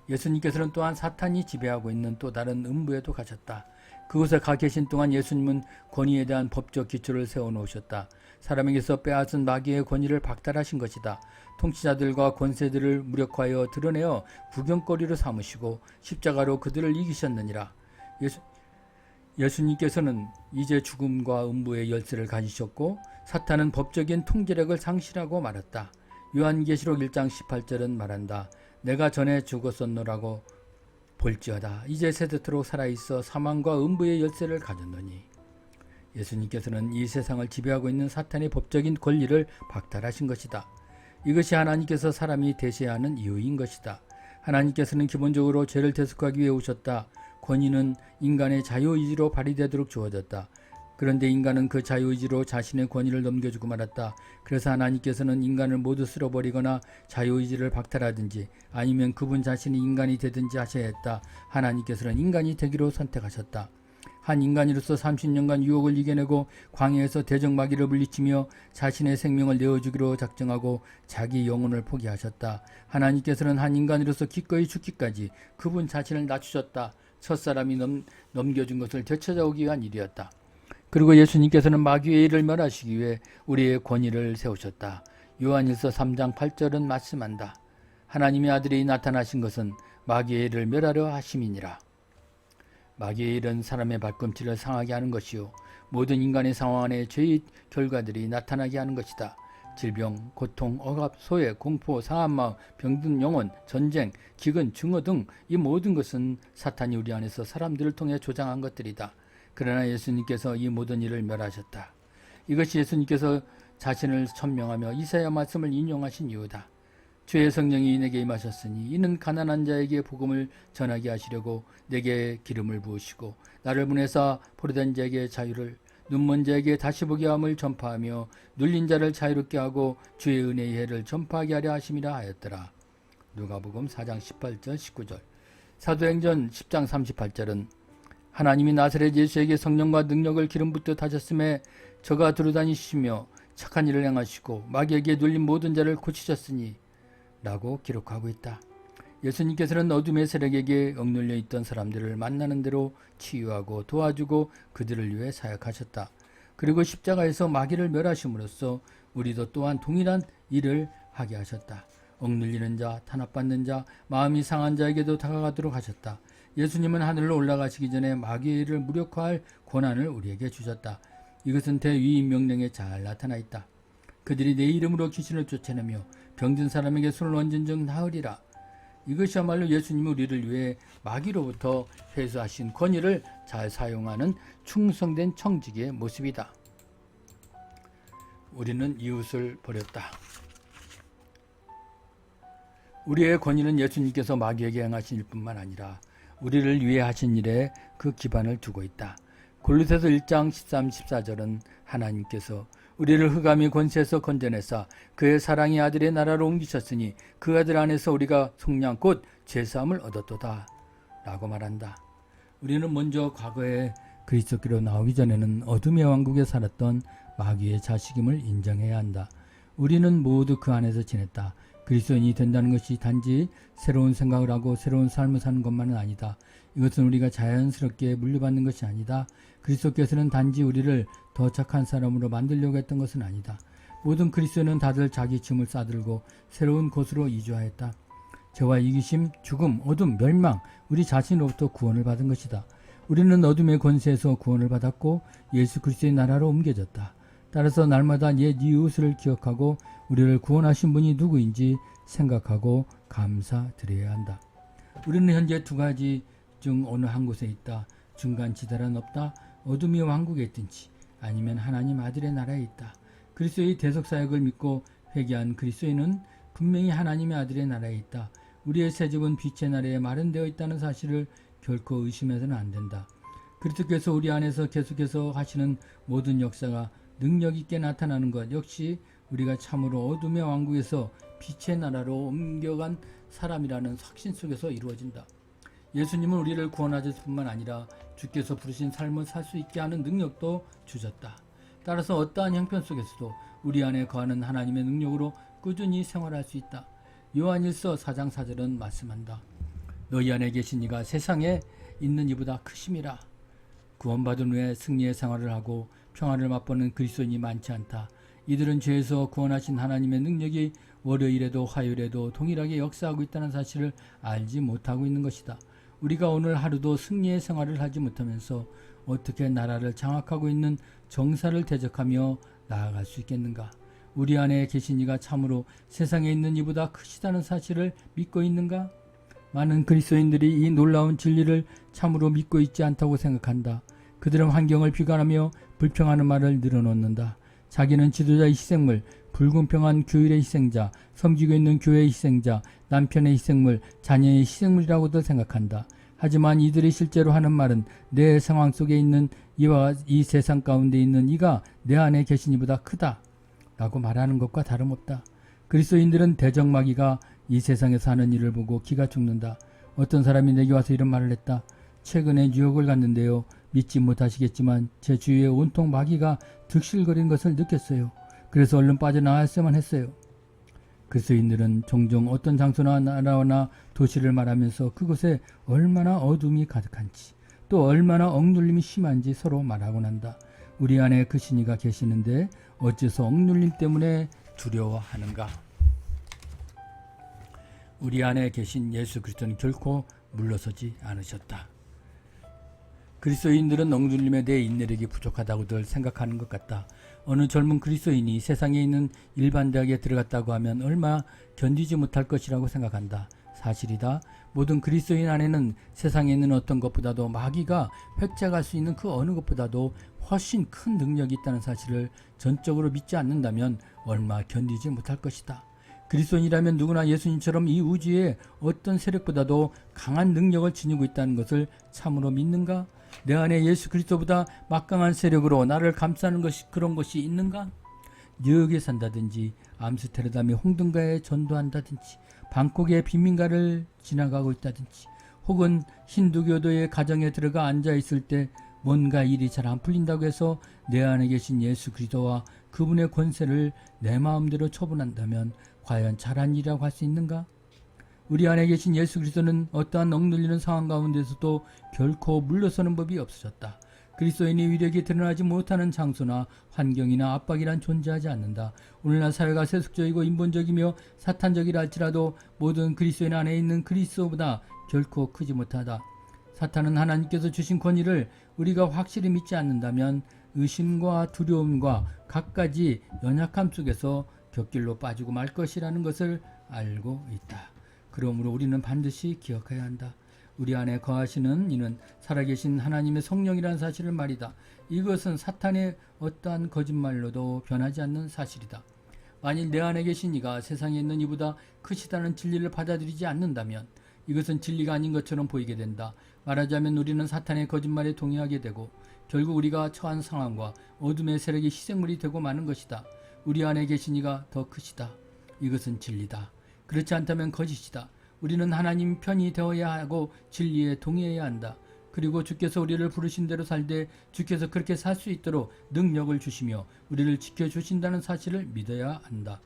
Speaker 1: 예수님께서는 또한 사탄이 지배하고 있는 또 다른 음부에도 가셨다. 그곳에 가 계신 동안 예수님은 권위에 대한 법적 기초를 세워놓으셨다. 사람에게서 빼앗은 마귀의 권위를 박탈하신 것이다. 통치자들과 권세들을 무력화하여 드러내어 구경거리로 삼으시고 십자가로 그들을 이기셨느니라. 예수님께서는 이제 죽음과 음부의 열쇠를 가지셨고 사탄은 법적인 통제력을 상실하고 말았다. 요한계시록 1장 18절은 말한다. 내가 전에 죽었었노라고 볼지어다. 이제 세대토록 살아있어 사망과 음부의 열쇠를 가졌노니. 예수님께서는 이 세상을 지배하고 있는 사탄의 법적인 권리를 박탈하신 것이다. 이것이 하나님께서 사람이 되셔야 하는 이유인 것이다. 하나님께서는 기본적으로 죄를 대속하기 위해 오셨다. 권위는 인간의 자유의지로 발휘되도록 주어졌다. 그런데 인간은 그 자유의지로 자신의 권위를 넘겨주고 말았다. 그래서 하나님께서는 인간을 모두 쓸어버리거나 자유의지를 박탈하든지 아니면 그분 자신이 인간이 되든지 하셔야 했다. 하나님께서는 인간이 되기로 선택하셨다. 한 인간으로서 30년간 유혹을 이겨내고 광야에서 대적마귀를 물리치며 자신의 생명을 내어주기로 작정하고 자기 영혼을 포기하셨다. 하나님께서는 한 인간으로서 기꺼이 죽기까지 그분 자신을 낮추셨다. 첫사람이 넘겨준 것을 되찾아오기 위한 일이었다. 그리고 예수님께서는 마귀의 일을 멸하시기 위해 우리의 권위를 세우셨다. 요한일서 3장 8절은 말씀한다. 하나님의 아들이 나타나신 것은 마귀의 일을 멸하려 하심이니라. 마귀의 일은 사람의 발꿈치를 상하게 하는 것이요 모든 인간의 상황 안에 죄의 결과들이 나타나게 하는 것이다. 질병, 고통, 억압, 소외, 공포, 상한 마음, 병든 영혼, 전쟁, 기근, 증오 등 이 모든 것은 사탄이 우리 안에서 사람들을 통해 조장한 것들이다. 그러나 예수님께서 이 모든 일을 멸하셨다. 이것이 예수님께서 자신을 천명하며 이사야 말씀을 인용하신 이유다. 주의 성령이 내게 임하셨으니 이는 가난한 자에게 복음을 전하게 하시려고 내게 기름을 부으시고 나를 보내사 포로된 자에게 자유를 눈먼 자에게 다시 보게 함을 전파하며 눌린 자를 자유롭게 하고 주의 은혜의 해를 전파하게 하려 하심이라 하였더라. 누가복음 4장 18절 19절. 사도행전 10장 38절은 하나님이 나사렛 예수에게 성령과 능력을 기름 붓듯 하셨음에 저가 두루다니시며 착한 일을 행하시고 마귀에게 눌린 모든 자를 고치셨으니 라고 기록하고 있다. 예수님께서는 어둠의 세력에게 억눌려 있던 사람들을 만나는 대로 치유하고 도와주고 그들을 위해 사역하셨다. 그리고 십자가에서 마귀를 멸하심으로써 우리도 또한 동일한 일을 하게 하셨다. 억눌리는 자, 탄압받는 자, 마음이 상한 자에게도 다가가도록 하셨다. 예수님은 하늘로 올라가시기 전에 마귀의 일을 무력화할 권한을 우리에게 주셨다. 이것은 대위임 명령에 잘 나타나 있다. 그들이 내 이름으로 귀신을 쫓아내며 병든 사람에게 손을 얹은 즉 나으리라. 이것이야말로 예수님이 우리를 위해 마귀로부터 회수하신 권위를 잘 사용하는 충성된 청지기의 모습이다. 우리는 이웃을 버렸다. 우리의 권위는 예수님께서 마귀에게 행하신 일뿐만 아니라 우리를 위해 하신 일에 그 기반을 두고 있다. 골로새서 1장 13, 14절은 하나님께서 우리를 흑암의 권세에서 건져내사 그의 사랑의 아들의 나라로 옮기셨으니 그 아들 안에서 우리가 속량 곧 죄사함을 얻었도다 라고 말한다. 우리는 먼저 과거에 그리스도께로 나오기 전에는 어둠의 왕국에 살았던 마귀의 자식임을 인정해야 한다. 우리는 모두 그 안에서 지냈다. 그리스도인이 된다는 것이 단지 새로운 생각을 하고 새로운 삶을 사는 것만은 아니다. 이것은 우리가 자연스럽게 물려받는 것이 아니다. 그리스도께서는 단지 우리를 더 착한 사람으로 만들려고 했던 것은 아니다. 모든 그리스도인은 다들 자기 짐을 싸들고 새로운 곳으로 이주하였다. 죄와 이기심, 죽음, 어둠, 멸망, 우리 자신으로부터 구원을 받은 것이다. 우리는 어둠의 권세에서 구원을 받았고 예수 그리스도의 나라로 옮겨졌다. 따라서 날마다 옛 이웃을 기억하고 우리를 구원하신 분이 누구인지 생각하고 감사드려야 한다. 우리는 현재 두 가지 중 어느 한 곳에 있다. 중간 지대란 없다. 어둠이 왕국에 있든지 아니면 하나님 아들의 나라에 있다. 그리스도의 대속사역을 믿고 회개한 그리스도인은 분명히 하나님의 아들의 나라에 있다. 우리의 새 집은 빛의 나라에 마련되어 있다는 사실을 결코 의심해서는 안 된다. 그리스도께서 우리 안에서 계속해서 하시는 모든 역사가 능력 있게 나타나는 것 역시 우리가 참으로 어둠의 왕국에서 빛의 나라로 옮겨간 사람이라는 확신 속에서 이루어진다. 예수님은 우리를 구원하실 뿐만 아니라 주께서 부르신 삶을 살 수 있게 하는 능력도 주셨다. 따라서 어떠한 형편 속에서도 우리 안에 거하는 하나님의 능력으로 꾸준히 생활할 수 있다. 요한일서 4장 4절은 말씀한다. 너희 안에 계신 이가 세상에 있는 이보다 크심이라. 구원받은 후에 승리의 생활을 하고 평안을 맛보는 그리스도인이 많지 않다. 이들은 죄에서 구원하신 하나님의 능력이 월요일에도 화요일에도 동일하게 역사하고 있다는 사실을 알지 못하고 있는 것이다. 우리가 오늘 하루도 승리의 생활을 하지 못하면서 어떻게 나라를 장악하고 있는 정사를 대적하며 나아갈 수 있겠는가? 우리 안에 계신 이가 참으로 세상에 있는 이보다 크시다는 사실을 믿고 있는가? 많은 그리스도인들이 이 놀라운 진리를 참으로 믿고 있지 않다고 생각한다. 그들은 환경을 비관하며 불평하는 말을 늘어놓는다. 자기는 지도자의 희생물, 불공평한 교율의 희생자, 섬기고 있는 교회의 희생자, 남편의 희생물, 자녀의 희생물이라고도 생각한다. 하지만 이들이 실제로 하는 말은 내 상황 속에 있는 이와 이 세상 가운데 있는 이가 내 안에 계신 이보다 크다 라고 말하는 것과 다름없다. 그리스도인들은 대적마귀가 이 세상에서 하는 일을 보고 기가 죽는다. 어떤 사람이 내게 와서 이런 말을 했다. 최근에 뉴욕을 갔는데요. 믿지 못하시겠지만 제 주위에 온통 마귀가 득실거리는 것을 느꼈어요. 그래서 얼른 빠져나왔어야만 했어요. 그리스도인들은 종종 어떤 장소나 나라나 도시를 말하면서 그곳에 얼마나 어둠이 가득한지 또 얼마나 억눌림이 심한지 서로 말하곤 한다. 우리 안에 그 신이가 계시는데 어째서 억눌림 때문에 두려워하는가? 우리 안에 계신 예수 그리스도는 결코 물러서지 않으셨다. 그리스도인들은 억눌림에 대해 인내력이 부족하다고들 생각하는 것 같다. 어느 젊은 그리스도인이 세상에 있는 일반 대학에 들어갔다고 하면 얼마 견디지 못할 것이라고 생각한다. 사실이다. 모든 그리스도인 안에는 세상에 있는 어떤 것보다도 마귀가 획책할 수 있는 그 어느 것보다도 훨씬 큰 능력이 있다는 사실을 전적으로 믿지 않는다면 얼마 견디지 못할 것이다. 그리스도인이라면 누구나 예수님처럼 이 우주에 어떤 세력보다도 강한 능력을 지니고 있다는 것을 참으로 믿는가? 내 안에 예수 그리스도보다 막강한 세력으로 나를 감싸는 것이 그런 것이 있는가? 뉴욕에 산다든지 암스테르담의 홍등가에 전도한다든지 방콕의 빈민가를 지나가고 있다든지 혹은 힌두교도의 가정에 들어가 앉아있을 때 뭔가 일이 잘 안 풀린다고 해서 내 안에 계신 예수 그리스도와 그분의 권세를 내 마음대로 처분한다면 과연 잘한 일이라고 할 수 있는가? 우리 안에 계신 예수 그리스도는 어떠한 억눌리는 상황 가운데서도 결코 물러서는 법이 없으셨다. 그리스도인의 위력이 드러나지 못하는 장소나 환경이나 압박이란 존재하지 않는다. 오늘날 사회가 세속적이고 인본적이며 사탄적이라 할지라도 모든 그리스도인 안에 있는 그리스도보다 결코 크지 못하다. 사탄은 하나님께서 주신 권위를 우리가 확실히 믿지 않는다면 의심과 두려움과 갖가지 연약함 속에서 곁길로 빠지고 말 것이라는 것을 알고 있다. 그러므로 우리는 반드시 기억해야 한다. 우리 안에 거하시는 이는 살아계신 하나님의 성령이라는 사실을 말이다. 이것은 사탄의 어떠한 거짓말로도 변하지 않는 사실이다. 만일 내 안에 계신 이가 세상에 있는 이보다 크시다는 진리를 받아들이지 않는다면 이것은 진리가 아닌 것처럼 보이게 된다. 말하자면 우리는 사탄의 거짓말에 동의하게 되고 결국 우리가 처한 상황과 어둠의 세력의 희생물이 되고 마는 것이다. 우리 안에 계신 이가 더 크시다. 이것은 진리다. 그렇지 않다면 거짓이다. 우리는 하나님 편이 되어야 하고 진리에 동의해야 한다. 그리고 주께서 우리를 부르신 대로 살되 주께서 그렇게 살 수 있도록 능력을 주시며 우리를 지켜주신다는 사실을 믿어야 한다.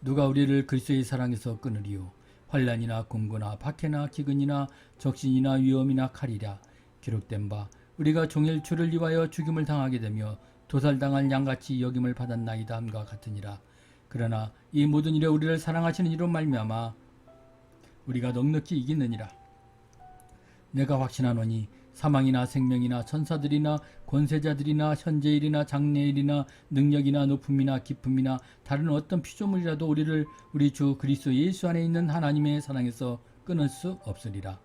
Speaker 1: 누가 우리를 그리스도의 사랑에서 끊으리요? 환난이나 공고나 박해나 기근이나 적신이나 위험이나 칼이랴. 기록된 바 우리가 종일 주를 위하여 죽임을 당하게 되며 도살당할 양같이 여김을 받았나이다 함과 같으니라. 그러나 이 모든 일에 우리를 사랑하시는 이로 말미암아 우리가 넉넉히 이기느니라. 내가 확신하노니 사망이나 생명이나 천사들이나 권세자들이나 현재일이나 장래일이나 능력이나 높음이나 깊음이나 다른 어떤 피조물이라도 우리를 우리 주 그리스도 예수 안에 있는 하나님의 사랑에서 끊을 수 없으리라.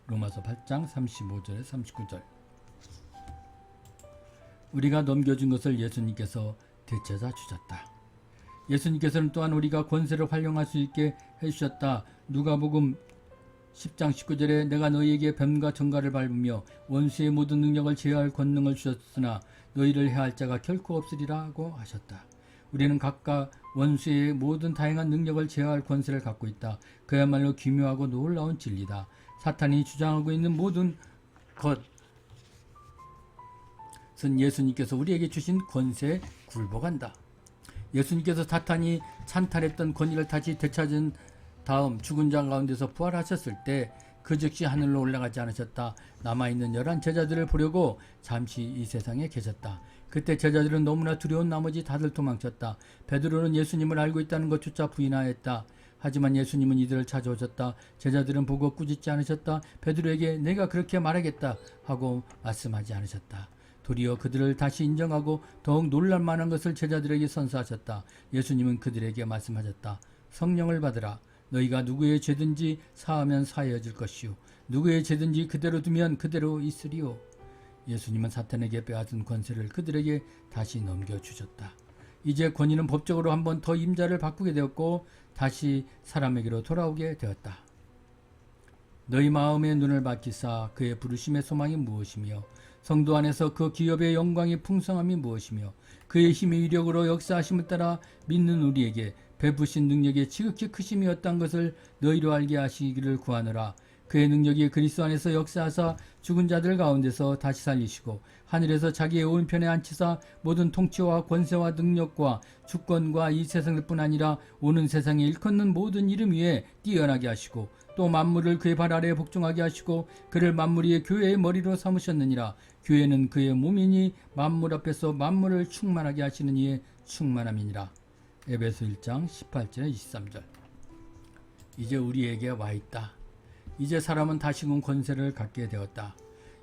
Speaker 1: 로마서 8장 35절에 39절. 우리가 넘겨준 것을 예수님께서 되찾아 주셨다. 예수님께서는 또한 우리가 권세를 활용할 수 있게 해주셨다. 누가복음 10장 19절에 내가 너희에게 뱀과 정갈을 밟으며 원수의 모든 능력을 제어할 권능을 주셨으나 너희를 해할 자가 결코 없으리라고 하셨다. 우리는 각각 원수의 모든 다양한 능력을 제어할 권세를 갖고 있다. 그야말로 기묘하고 놀라운 진리다. 사탄이 주장하고 있는 모든 것은 예수님께서 우리에게 주신 권세에 굴복한다. 예수님께서 사탄이 찬탈했던 권위를 다시 되찾은 다음 죽은 자 가운데서 부활하셨을 때 그 즉시 하늘로 올라가지 않으셨다. 남아있는 11 제자들을 보려고 잠시 이 세상에 계셨다. 그때 제자들은 너무나 두려운 나머지 다들 도망쳤다. 베드로는 예수님을 알고 있다는 것조차 부인하였다. 하지만 예수님은 이들을 찾아오셨다. 제자들은 보고 꾸짖지 않으셨다. 베드로에게 내가 그렇게 말하겠다 하고 말씀하지 않으셨다. 도리어 그들을 다시 인정하고 더욱 놀랄 만한 것을 제자들에게 선사하셨다. 예수님은 그들에게 말씀하셨다. 성령을 받으라. 너희가 누구의 죄든지 사하면 사하여질 것이요 누구의 죄든지 그대로 두면 그대로 있으리요. 예수님은 사탄에게 빼앗은 권세를 그들에게 다시 넘겨주셨다. 이제 권위는 법적으로 한 번 더 임자를 바꾸게 되었고 다시 사람에게로 돌아오게 되었다. 너희 마음의 눈을 밝히사 그의 부르심의 소망이 무엇이며 성도 안에서 그 기업의 영광의 풍성함이 무엇이며 그의 힘의 위력으로 역사하심을 따라 믿는 우리에게 베푸신 능력의 지극히 크심이 어떤 것을 너희로 알게 하시기를 구하노라. 그의 능력이 그리스도 안에서 역사하사 죽은 자들 가운데서 다시 살리시고 하늘에서 자기의 오른편에 앉히사 모든 통치와 권세와 능력과 주권과 이 세상일 뿐 아니라 오는 세상에 일컫는 모든 이름 위에 뛰어나게 하시고 또 만물을 그의 발 아래에 복종하게 하시고 그를 만물 위에 교회의 머리로 삼으셨느니라. 교회는 그의 몸이니 만물 앞에서 만물을 충만하게 하시는 이의 충만함이니라. 에베소 1장 18절에 23절. 이제 우리에게 와 있다. 이제 사람은 다시금 권세를 갖게 되었다.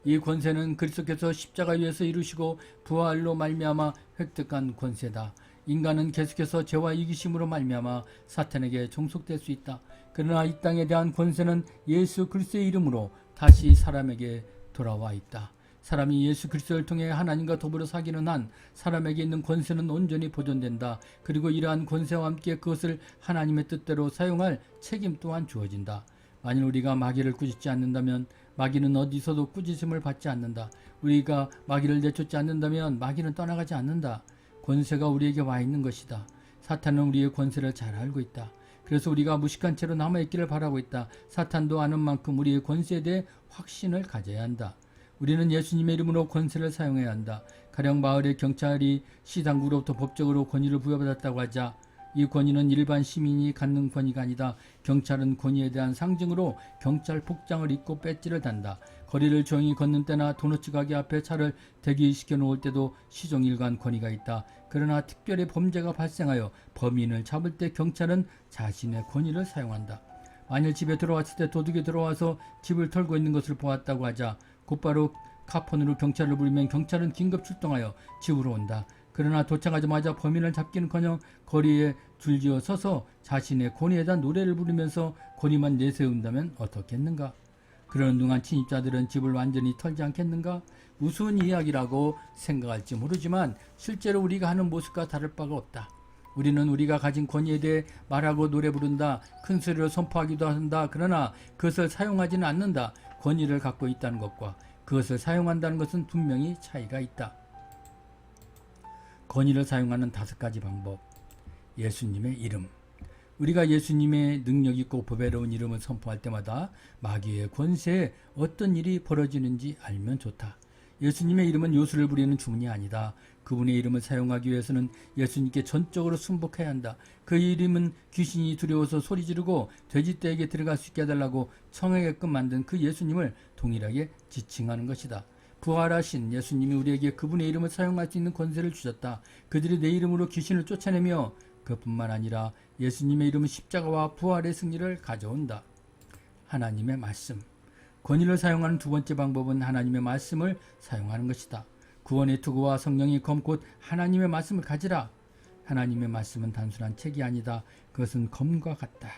Speaker 1: 이 권세는 그리스도께서 십자가 위에서 이루시고 부활로 말미암아 획득한 권세다. 인간은 계속해서 죄와 이기심으로 말미암아 사탄에게 종속될 수 있다. 그러나 이 땅에 대한 권세는 예수 그리스도의 이름으로 다시 사람에게 돌아와 있다. 사람이 예수 그리스도를 통해 하나님과 더불어 사귀는 한 사람에게 있는 권세는 온전히 보존된다. 그리고 이러한 권세와 함께 그것을 하나님의 뜻대로 사용할 책임 또한 주어진다. 만일 우리가 마귀를 꾸짖지 않는다면 마귀는 어디서도 꾸짖음을 받지 않는다. 우리가 마귀를 내쫓지 않는다면 마귀는 떠나가지 않는다. 권세가 우리에게 와 있는 것이다. 사탄은 우리의 권세를 잘 알고 있다. 그래서 우리가 무식한 채로 남아있기를 바라고 있다. 사탄도 아는 만큼 우리의 권세에 대해 확신을 가져야 한다. 우리는 예수님의 이름으로 권세를 사용해야 한다. 가령 마을의 경찰이 시당국으로부터 법적으로 권위를 부여받았다고 하자 이 권위는 일반 시민이 갖는 권위가 아니다. 경찰은 권위에 대한 상징으로 경찰 복장을 입고 배지를 단다. 거리를 조용히 걷는 때나 도넛 가게 앞에 차를 대기시켜 놓을 때도 시종일관 권위가 있다. 그러나 특별히 범죄가 발생하여 범인을 잡을 때 경찰은 자신의 권위를 사용한다. 만일 집에 들어왔을 때 도둑이 들어와서 집을 털고 있는 것을 보았다고 하자 곧바로 카폰으로 경찰을 부르면 경찰은 긴급 출동하여 집으로 온다. 그러나 도착하자마자 범인을 잡기는커녕 거리에 줄지어 서서 자신의 권위에다 노래를 부르면서 권위만 내세운다면 어떻겠는가? 그러는 동안 침입자들은 집을 완전히 털지 않겠는가? 우스운 이야기라고 생각할지 모르지만 실제로 우리가 하는 모습과 다를 바가 없다. 우리는 우리가 가진 권위에 대해 말하고 노래 부른다. 큰 소리로 선포하기도 한다. 그러나 그것을 사용하지는 않는다. 권위를 갖고 있다는 것과 그것을 사용한다는 것은 분명히 차이가 있다. 권위를 사용하는 5가지 방법. 예수님의 이름. 우리가 예수님의 능력 있고 보배로운 이름을 선포할 때마다 마귀의 권세에 어떤 일이 벌어지는지 알면 좋다. 예수님의 이름은 요술을 부리는 주문이 아니다. 그분의 이름을 사용하기 위해서는 예수님께 전적으로 순복해야 한다. 그 이름은 귀신이 두려워서 소리 지르고 돼지떼에게 들어갈 수 있게 해달라고 청하게끔 만든 그 예수님을 동일하게 지칭하는 것이다. 부활하신 예수님이 우리에게 그분의 이름을 사용할 수 있는 권세를 주셨다. 그들이 내 이름으로 귀신을 쫓아내며 그뿐만 아니라 예수님의 이름은 십자가와 부활의 승리를 가져온다. 하나님의 말씀. 권위를 사용하는 2번째 방법은 하나님의 말씀을 사용하는 것이다. 구원의 투구와 성령의 검 곧 하나님의 말씀을 가지라. 하나님의 말씀은 단순한 책이 아니다. 그것은 검과 같다.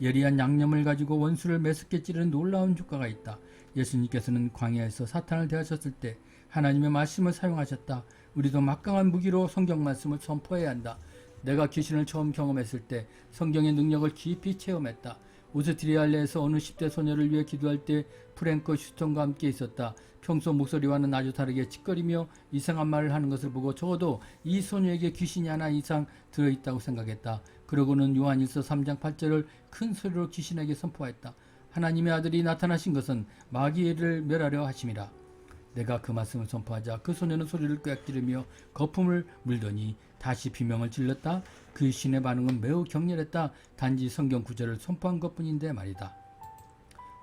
Speaker 1: 예리한 양념을 가지고 원수를 매섭게 찌르는 놀라운 효과가 있다. 예수님께서는 광야에서 사탄을 대하셨을 때 하나님의 말씀을 사용하셨다. 우리도 막강한 무기로 성경 말씀을 선포해야 한다. 내가 귀신을 처음 경험했을 때 성경의 능력을 깊이 체험했다. 오스트리아에서 어느 10대 소녀를 위해 기도할 때 프랭크 슈턴과 함께 있었다. 평소 목소리와는 아주 다르게 찌꺼리며 이상한 말을 하는 것을 보고 적어도 이 소녀에게 귀신이 하나 이상 들어있다고 생각했다. 그러고는 요한일서 3장 8절을 큰 소리로 귀신에게 선포했다. 하나님의 아들이 나타나신 것은 마귀를 멸하려 하심이라. 내가 그 말씀을 선포하자 그 소녀는 소리를 꽥 지르며 거품을 물더니 다시 비명을 질렀다. 그 신의 반응은 매우 격렬했다. 단지 성경 구절을 선포한 것뿐인데 말이다.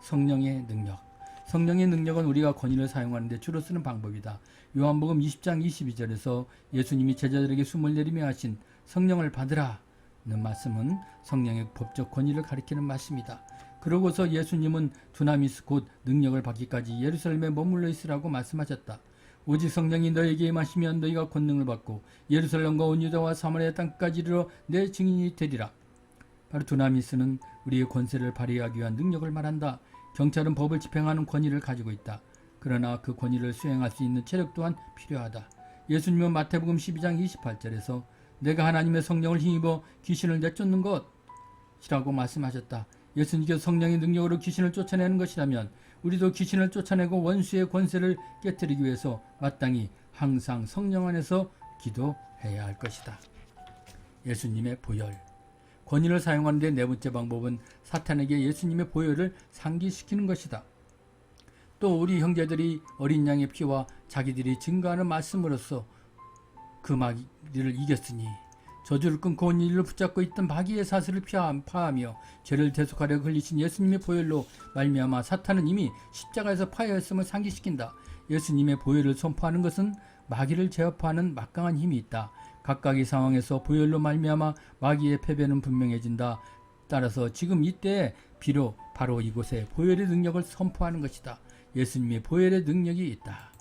Speaker 1: 성령의 능력. 성령의 능력은 우리가 권위를 사용하는 데 주로 쓰는 방법이다. 요한복음 20장 22절에서 예수님이 제자들에게 숨을 내리며 하신 성령을 받으라 는 말씀은 성령의 법적 권위를 가리키는 말씀이다. 그러고서 예수님은 두나미스 곧 능력을 받기까지 예루살렘에 머물러 있으라고 말씀하셨다. 오직 성령이 너에게 임하시면 너희가 권능을 받고 예루살렘과 온 유다와 사마리아 땅까지 이르러 내 증인이 되리라. 바로 두나미스는 우리의 권세를 발휘하기 위한 능력을 말한다. 경찰은 법을 집행하는 권위를 가지고 있다. 그러나 그 권위를 수행할 수 있는 체력 또한 필요하다. 예수님은 마태복음 12장 28절에서 내가 하나님의 성령을 힘입어 귀신을 내쫓는 것이라고 말씀하셨다. 예수님께서 성령의 능력으로 귀신을 쫓아내는 것이라면 우리도 귀신을 쫓아내고 원수의 권세를 깨뜨리기 위해서 마땅히 항상 성령 안에서 기도해야 할 것이다. 예수님의 보혈. 권위를 사용하는 데 4번째 방법은 사탄에게 예수님의 보혈을 상기시키는 것이다. 또 우리 형제들이 어린 양의 피와 자기들이 증거하는 말씀으로써 그 마귀를 이겼으니 저주를 끊고 온 이를 붙잡고 있던 마귀의 사슬을 파하며 죄를 대속하려 흘리신 예수님의 보혈로 말미암아 사탄은 이미 십자가에서 파하였음을 상기시킨다. 예수님의 보혈을 선포하는 것은 마귀를 제압하는 막강한 힘이 있다. 각각의 상황에서 보혈로 말미암아 마귀의 패배는 분명해진다. 따라서 지금 이때에 비록 바로 이곳에 보혈의 능력을 선포하는 것이다. 예수님의 보혈의 능력이 있다.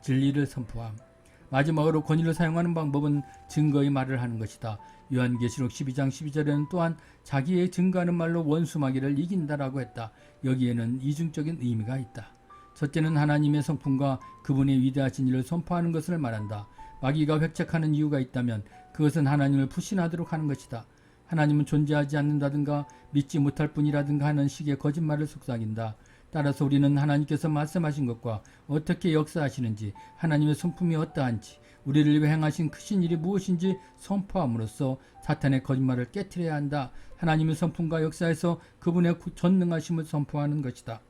Speaker 1: 진리를 선포함. 마지막으로 권위를 사용하는 방법은 증거의 말을 하는 것이다. 요한계시록 12장 12절에는 또한 자기의 증거하는 말로 원수 마귀를 이긴다라고 했다. 여기에는 이중적인 의미가 있다. 첫째는 하나님의 성품과 그분의 위대하신 일을 선포하는 것을 말한다. 마귀가 획책하는 이유가 있다면 그것은 하나님을 불신하도록 하는 것이다. 하나님은 존재하지 않는다든가 믿지 못할 뿐이라든가 하는 식의 거짓말을 속삭인다. 따라서 우리는 하나님께서 말씀하신 것과 어떻게 역사하시는지, 하나님의 성품이 어떠한지, 우리를 위해 행하신 크신 일이 무엇인지 선포함으로써 사탄의 거짓말을 깨트려야 한다. 하나님의 성품과 역사에서 그분의 전능하심을 선포하는 것이다.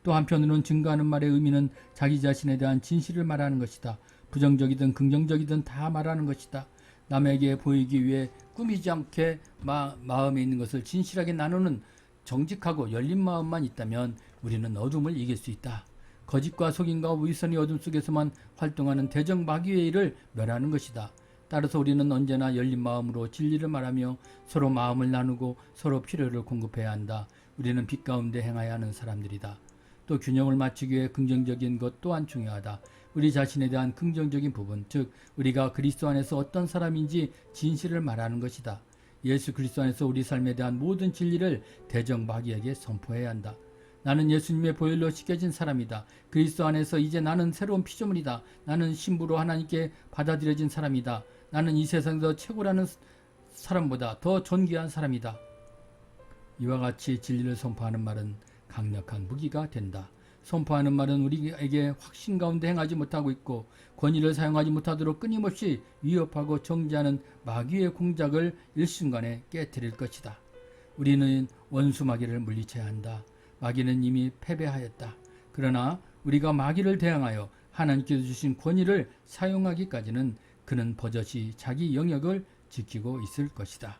Speaker 1: 또 한편으로는 증거하는 말의 의미는 자기 자신에 대한 진실을 말하는 것이다. 부정적이든 긍정적이든 다 말하는 것이다. 남에게 보이기 위해 꾸미지 않게 마음에 있는 것을 진실하게 나누는 정직하고 열린 마음만 있다면 우리는 어둠을 이길 수 있다. 거짓과 속임과 위선의 어둠 속에서만 활동하는 대적 마귀의 일을 멸하는 것이다. 따라서 우리는 언제나 열린 마음으로 진리를 말하며 서로 마음을 나누고 서로 필요를 공급해야 한다. 우리는 빛 가운데 행해야 하는 사람들이다. 또 균형을 맞추기 위해 긍정적인 것 또한 중요하다. 우리 자신에 대한 긍정적인 부분, 즉 우리가 그리스도 안에서 어떤 사람인지 진실을 말하는 것이다. 예수 그리스도 안에서 우리 삶에 대한 모든 진리를 대적 마귀에게 선포해야 한다. 나는 예수님의 보혈로 씻겨진 사람이다. 그리스도 안에서 이제 나는 새로운 피조물이다. 나는 신부로 하나님께 받아들여진 사람이다. 나는 이 세상에서 최고라는 사람보다 더 존귀한 사람이다. 이와 같이 진리를 선포하는 말은 강력한 무기가 된다. 선포하는 말은 우리에게 확신 가운데 행하지 못하고 있고 권위를 사용하지 못하도록 끊임없이 위협하고 정지하는 마귀의 공작을 일순간에 깨뜨릴 것이다. 우리는 원수 마귀를 물리쳐야 한다. 마귀는 이미 패배하였다. 그러나 우리가 마귀를 대항하여 하나님께서 주신 권위를 사용하기까지는 그는 버젓이 자기 영역을 지키고 있을 것이다.